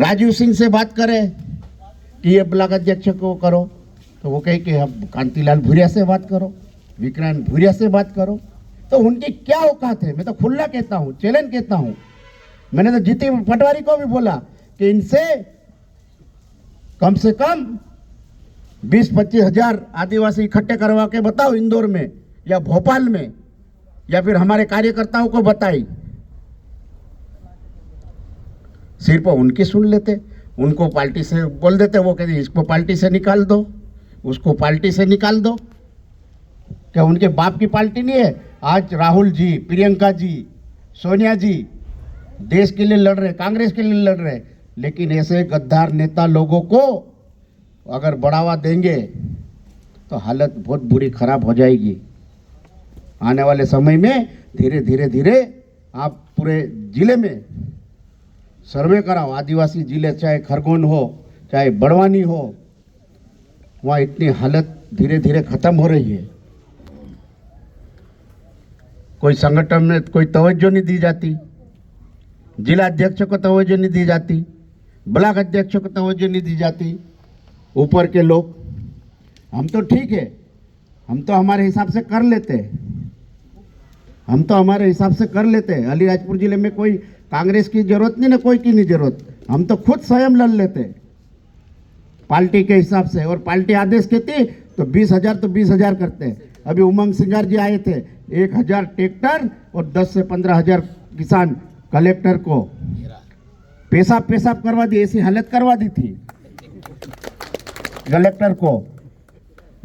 राजीव सिंह से बात करें कि ये ब्लॉक अध्यक्ष को करो, तो वो कहे कि हम कांतिलाल भूरिया से बात करो, विक्रांत भूरिया से बात करो। तो उनकी क्या औकात है? मैं तो खुला कहता हूँ, चैलेंज कहता हूँ। मैंने तो जीतू पटवारी को भी बोला कि इनसे कम से कम 20-25 हजार आदिवासी इकट्ठे करवा के बताओ, इंदौर में या भोपाल में, या फिर हमारे कार्यकर्ताओं को बताई। सिर्फ उनकी सुन लेते, उनको पार्टी से बोल देते, वो कहते इसको पार्टी से निकाल दो, उसको पार्टी से निकाल दो। क्या उनके बाप की पार्टी नहीं है? आज राहुल जी, प्रियंका जी, सोनिया जी देश के लिए लड़ रहे, कांग्रेस के लिए लड़ रहे, लेकिन ऐसे गद्दार नेता लोगों को अगर बढ़ावा देंगे तो हालत बहुत बुरी खराब हो जाएगी। आने वाले समय में धीरे धीरे धीरे आप पूरे जिले में सर्वे कराओ, आदिवासी जिले चाहे खरगोन हो चाहे बड़वानी हो, वहाँ इतनी हालत धीरे धीरे खत्म हो रही है। कोई संगठन में कोई तवज्जो नहीं दी जाती, जिला अध्यक्ष को तवज्जो नहीं दी जाती, ब्लॉक अध्यक्ष को तवज्जो नहीं दी जाती। ऊपर के लोग, हम तो ठीक है, हम तो हमारे हिसाब से कर लेते हैं, हम तो हमारे हिसाब से कर लेते हैं। अलीराजपुर जिले में कोई कांग्रेस की जरूरत नहीं, ना कोई की नहीं जरूरत, हम तो खुद स्वयं लड़ लेते पार्टी के हिसाब से। और पार्टी आदेश कहती तो 20,000 तो 20,000 करते हैं। अभी उमंग सिंगार जी आए थे, 1,000 ट्रैक्टर और 10 से 15,000 किसान कलेक्टर को पेशाब करवा दी, ऐसी हालत करवा दी थी कलेक्टर को।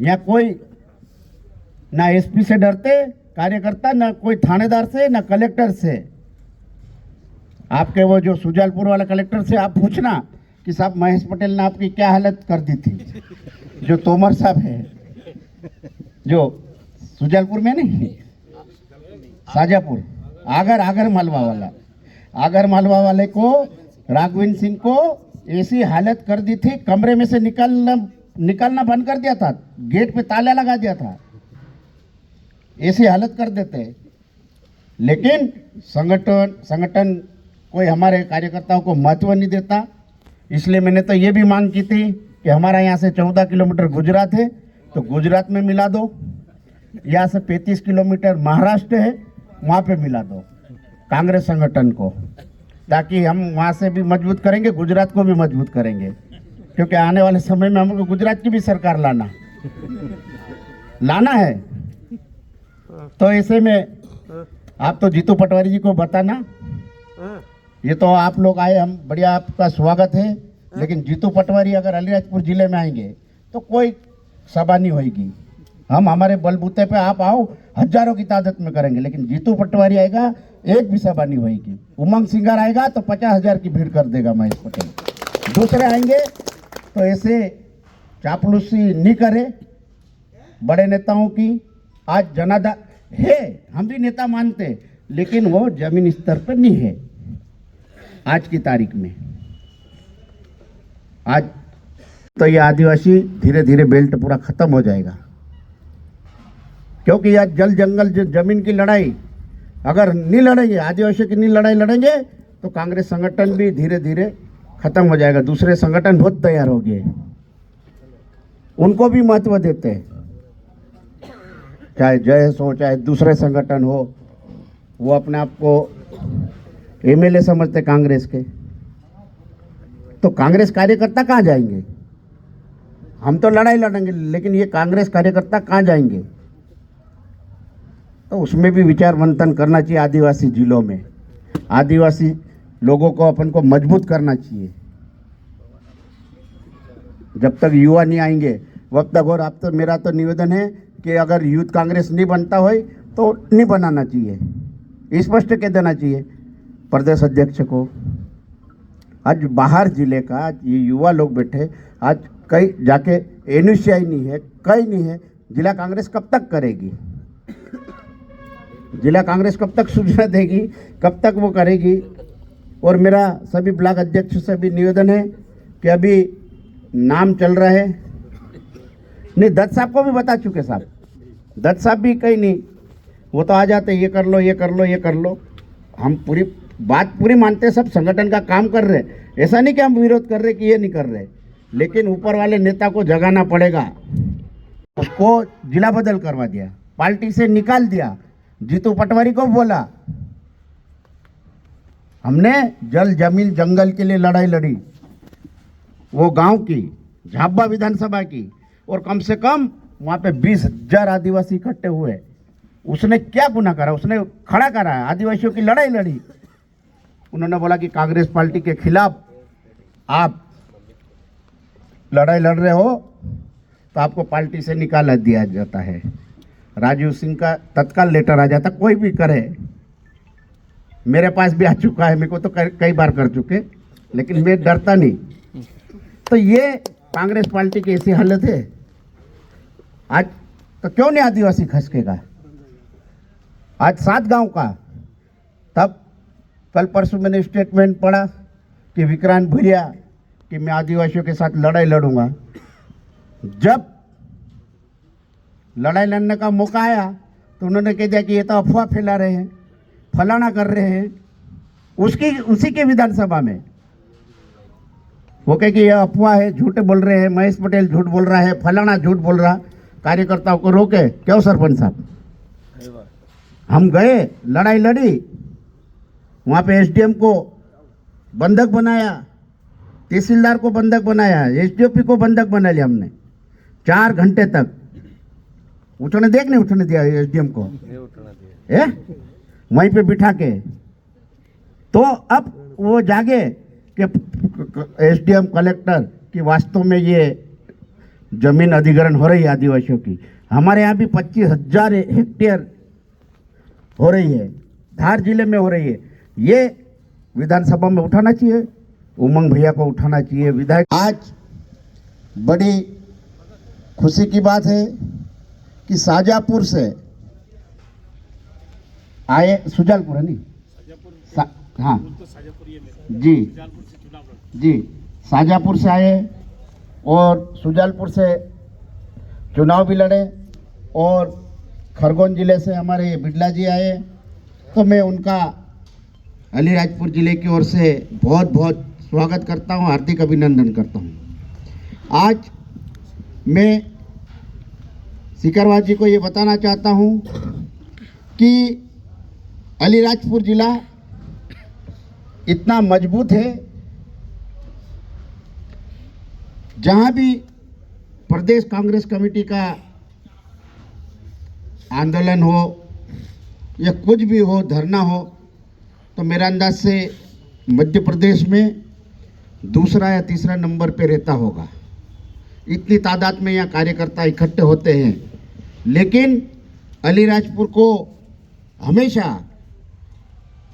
या कोई ना एसपी से डरते कार्यकर्ता, ना कोई थानेदार से, ना कलेक्टर से। आपके वो जो सुजालपुर वाला कलेक्टर से आप पूछना कि साहब महेश पटेल ने आपकी क्या हालत कर दी थी। जो तोमर साहब है, जो सुजालपुर में नहीं, शाजापुर, आगर मालवा वाले को, राघविंद्र सिंह को ऐसी हालत कर दी थी, कमरे में से निकलना बंद कर दिया था, गेट पे ताला लगा दिया था, ऐसी हालत कर देते। लेकिन संगठन कोई हमारे कार्यकर्ताओं को महत्व नहीं देता। इसलिए मैंने तो ये भी मांग की थी कि हमारा यहाँ से 14 किलोमीटर गुजरात है, तो गुजरात में मिला दो। यहाँ से 35 किलोमीटर महाराष्ट्र है, वहाँ पे मिला दो कांग्रेस संगठन को, ताकि हम वहाँ से भी मजबूत करेंगे, गुजरात को भी मजबूत करेंगे। क्योंकि आने वाले समय में हमको गुजरात की भी सरकार लाना है। तो ऐसे में आप तो जीतू पटवारी जी को बताना, ये तो आप लोग आए, हम बढ़िया, आपका स्वागत है। लेकिन जीतू पटवारी अगर अलीराजपुर जिले में आएंगे तो कोई सभा नहीं होगी। हम हमारे बलबूते पे आप आओ, हजारों की तादाद में करेंगे, लेकिन जीतू पटवारी आएगा, एक भी सभा नहीं होगी। उमंग सिंगार आएगा तो 50,000 की भीड़ कर देगा महेश पटेल। दूसरे आएंगे तो ऐसे चापलूसी नहीं करे। बड़े नेताओं की आज जनाधार है, हम भी नेता मानते, लेकिन वो जमीन स्तर पर नहीं है आज की तारीख में। आज तो ये आदिवासी धीरे धीरे बेल्ट पूरा खत्म हो जाएगा, क्योंकि आज जल जंगल जमीन की लड़ाई अगर नहीं लड़ेंगे, आदिवासी की नहीं लड़ाई लड़ेंगे, तो कांग्रेस संगठन भी धीरे धीरे खत्म हो जाएगा। दूसरे संगठन बहुत तैयार हो गए, उनको भी महत्व देते हैं, चाहे जयस हो चाहे दूसरे संगठन हो। वो अपने आप को एमएलए समझते कांग्रेस के, तो कांग्रेस कार्यकर्ता कहाँ जाएंगे? हम तो लड़ाई लड़ेंगे, लेकिन ये कांग्रेस कार्यकर्ता कहाँ जाएंगे? तो उसमें भी विचार मंथन करना चाहिए। आदिवासी जिलों में आदिवासी लोगों को अपन को मजबूत करना चाहिए। जब तक युवा नहीं आएंगे वक्त तक, और अब तो मेरा तो निवेदन है कि अगर यूथ कांग्रेस नहीं बनता हो तो नहीं बनाना चाहिए, स्पष्ट कह देना चाहिए प्रदेश अध्यक्ष को। आज बाहर जिले का आज ये युवा लोग बैठे, आज कई जाके एनयूसीआई नहीं है, कहीं नहीं है। जिला कांग्रेस कब तक करेगी? जिला कांग्रेस कब तक सूचना देगी, कब तक वो करेगी? और मेरा सभी ब्लॉक अध्यक्ष से भी निवेदन है कि अभी नाम चल रहा है, नहीं दत्त साहब को भी बता चुके साहब, दत्त साहब भी कहीं नहीं, वो तो आ जाते, ये कर लो ये कर लो ये कर लो। हम पूरी बात पूरी मानते, सब संगठन का काम कर रहे, ऐसा नहीं कि हम विरोध कर रहे कि ये नहीं कर रहे, लेकिन ऊपर वाले नेता को जगाना पड़ेगा। उसको जिला बदल करवा दिया, पार्टी से निकाल दिया। जीतू पटवारी को बोला हमने जल जमीन जंगल के लिए लड़ाई लड़ी, वो गांव की झाबा विधानसभा की, और कम से कम वहां पे 20,000 आदिवासी इकट्ठे हुए। उसने क्या गुनाह करा? उसने खड़ा करा, आदिवासियों की लड़ाई लड़ी। उन्होंने बोला कि कांग्रेस पार्टी के खिलाफ आप लड़ाई लड़ रहे हो तो आपको पार्टी से निकाल दिया जाता है। राजीव सिंह का तत्काल लेटर आ जाता, कोई भी करे। मेरे पास भी आ चुका है, मेरे को तो कई बार कर चुके, लेकिन मैं डरता नहीं। तो ये कांग्रेस पार्टी की ऐसी हालत है आज। तो क्यों नहीं आदिवासी खसकेगा? आज 7 गांव का, तब कल परसों मैंने स्टेटमेंट पढ़ा कि विक्रांत भूरिया कि मैं आदिवासियों के साथ लड़ाई लड़ूंगा। जब लड़ाई लड़ने का मौका आया तो उन्होंने कह दिया कि ये तो अफवाह फैला रहे हैं, फलाना कर रहे हैं। उसी के विधानसभा में वो कहे कि ये अफवाह है, झूठ बोल रहे हैं, महेश पटेल झूठ बोल रहा है, फलाना झूठ बोल रहा। कार्यकर्ताओं को रोके, क्यों सरपंच साहब? हम गए, लड़ाई लड़ी, वहाँ पे एसडीएम को बंधक बनाया, तहसीलदार को बंधक बनाया, एसडीओपी को बंधक बना लिया हमने। 4 घंटे तक उठने नहीं उठने दिया एसडीएम को, वहीं पे बिठा के। तो अब वो जागे कि एसडीएम कलेक्टर कि वास्तव में ये जमीन अधिग्रहण हो रही है आदिवासियों की। हमारे यहाँ भी 25,000 हेक्टेयर हो रही है, धार जिले में हो रही है। ये विधानसभा में उठाना चाहिए, उमंग भैया को उठाना चाहिए, विधायक। आज बड़ी खुशी की बात है कि शाजापुर से आए, सुजालपुर है नहीं, हाँ जी जी, शाजापुर से आए और सुजालपुर से चुनाव भी लड़े, और खरगोन जिले से हमारे बिडला जी आए। तो मैं उनका अलीराजपुर जिले की ओर से बहुत बहुत स्वागत करता हूं, हार्दिक अभिनंदन करता हूं। आज मैं सिकरवार जी को ये बताना चाहता हूं कि अलीराजपुर जिला इतना मजबूत है, जहां भी प्रदेश कांग्रेस कमेटी का आंदोलन हो या कुछ भी हो, धरना हो, तो मेरा अंदाज से मध्य प्रदेश में दूसरा या तीसरा नंबर पे रहता होगा। इतनी तादाद में यहाँ कार्यकर्ता इकट्ठे होते हैं। लेकिन अलीराजपुर को हमेशा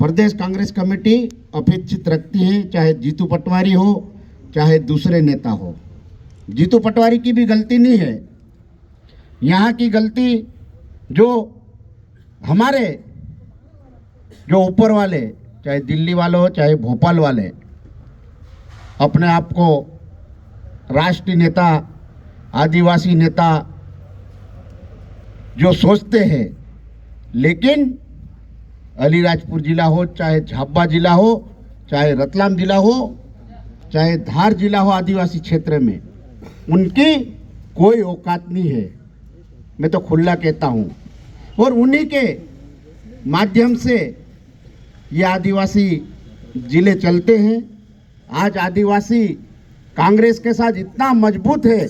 प्रदेश कांग्रेस कमेटी अपेक्षित रखती है, चाहे जीतू पटवारी हो चाहे दूसरे नेता हो। जीतू पटवारी की भी गलती नहीं है, यहाँ की गलती जो हमारे जो ऊपर वाले, चाहे दिल्ली वाले हो चाहे भोपाल वाले, अपने आप को राष्ट्रीय नेता, आदिवासी नेता जो सोचते हैं, लेकिन अलीराजपुर जिला हो चाहे झाबा जिला हो चाहे रतलाम जिला हो चाहे धार जिला हो, आदिवासी क्षेत्र में उनकी कोई औकात नहीं है। मैं तो खुला कहता हूँ, और उन्हीं के माध्यम से ये आदिवासी जिले चलते हैं। आज आदिवासी कांग्रेस के साथ इतना मजबूत है,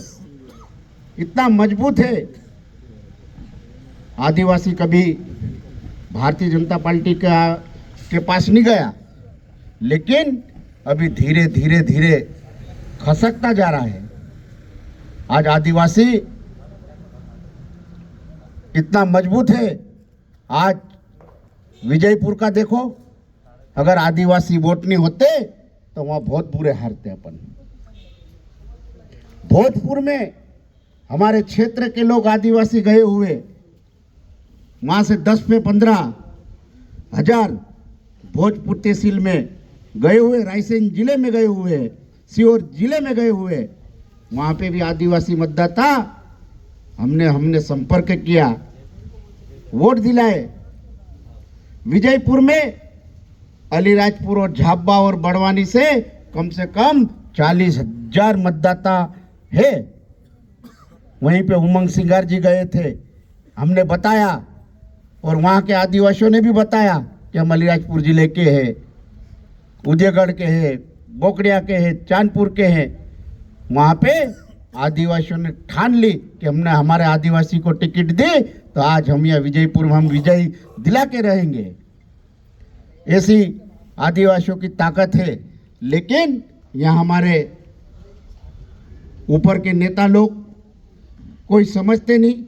इतना मजबूत है। आदिवासी कभी भारतीय जनता पार्टी के पास नहीं गया, लेकिन अभी धीरे धीरे धीरे खसकता जा रहा है। आज आदिवासी इतना मजबूत है। आज विजयपुर का देखो, अगर आदिवासी वोट नहीं होते तो वहां बहुत बुरे हारते अपन। भोजपुर में हमारे क्षेत्र के लोग आदिवासी गए हुए, वहां से 10 से 15 हजार भोजपुर तहसील में गए हुए, रायसेन जिले में गए हुए, सीहोर जिले में गए हुए, वहां पे भी आदिवासी मतदाता हमने संपर्क किया, वोट दिलाए। विजयपुर में अलीराजपुर और झाबा और बड़वानी से कम से कम 40,000 मतदाता है। वहीं पे उमंग सिंगार जी गए थे, हमने बताया, और वहाँ के आदिवासियों ने भी बताया कि हम अलीराजपुर जिले के हैं, उदयगढ़ के हैं, बोकड़िया के हैं, चांदपुर के हैं। वहाँ पे आदिवासियों ने ठान ली कि हमने हमारे आदिवासी को टिकट दी तो आज हम यहाँ विजयपुर में हम विजयी दिला के रहेंगे। ऐसी आदिवासियों की ताकत है। लेकिन यहाँ हमारे ऊपर के नेता लोग कोई समझते नहीं।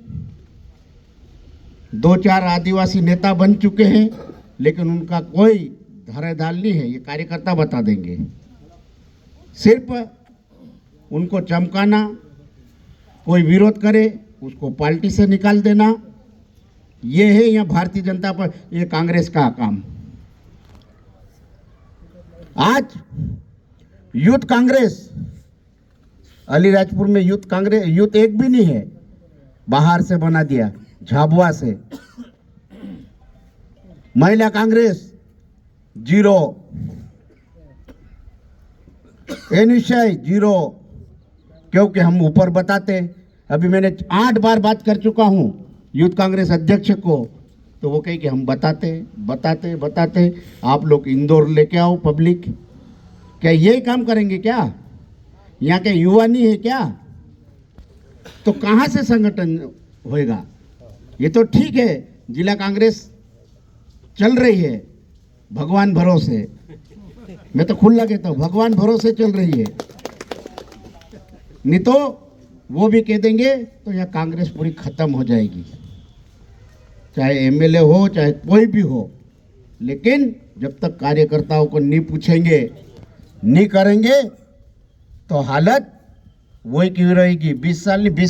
2-4 आदिवासी नेता बन चुके हैं, लेकिन उनका कोई धारेदाल नहीं है, ये कार्यकर्ता बता देंगे। सिर्फ उनको चमकाना, कोई विरोध करे उसको पार्टी से निकाल देना, ये है यहाँ भारतीय जनता पार्टी, ये कांग्रेस का काम। आज यूथ कांग्रेस, अलीराजपुर में यूथ कांग्रेस, यूथ एक भी नहीं है, बाहर से बना दिया, झाबुआ से। महिला कांग्रेस 0, एनएसआई 0, क्योंकि हम ऊपर बताते। अभी मैंने 8 बार बात कर चुका हूं यूथ कांग्रेस अध्यक्ष को, तो वो कहे कि हम बताते। आप लोग इंदौर लेके आओ पब्लिक, क्या यही काम करेंगे क्या? यहाँ के युवा नहीं है क्या? तो कहाँ से संगठन होएगा? ये तो ठीक है, जिला कांग्रेस चल रही है भगवान भरोसे, मैं तो खुला कहता हूँ, भगवान भरोसे चल रही है। नहीं तो वो भी कह देंगे तो यहाँ कांग्रेस पूरी खत्म हो जाएगी, चाहे एमएलए हो चाहे कोई भी हो। लेकिन जब तक कार्यकर्ताओं को नहीं पूछेंगे, नहीं करेंगे, तो हालत वही क्यों रहेगी। 20 साल नहीं,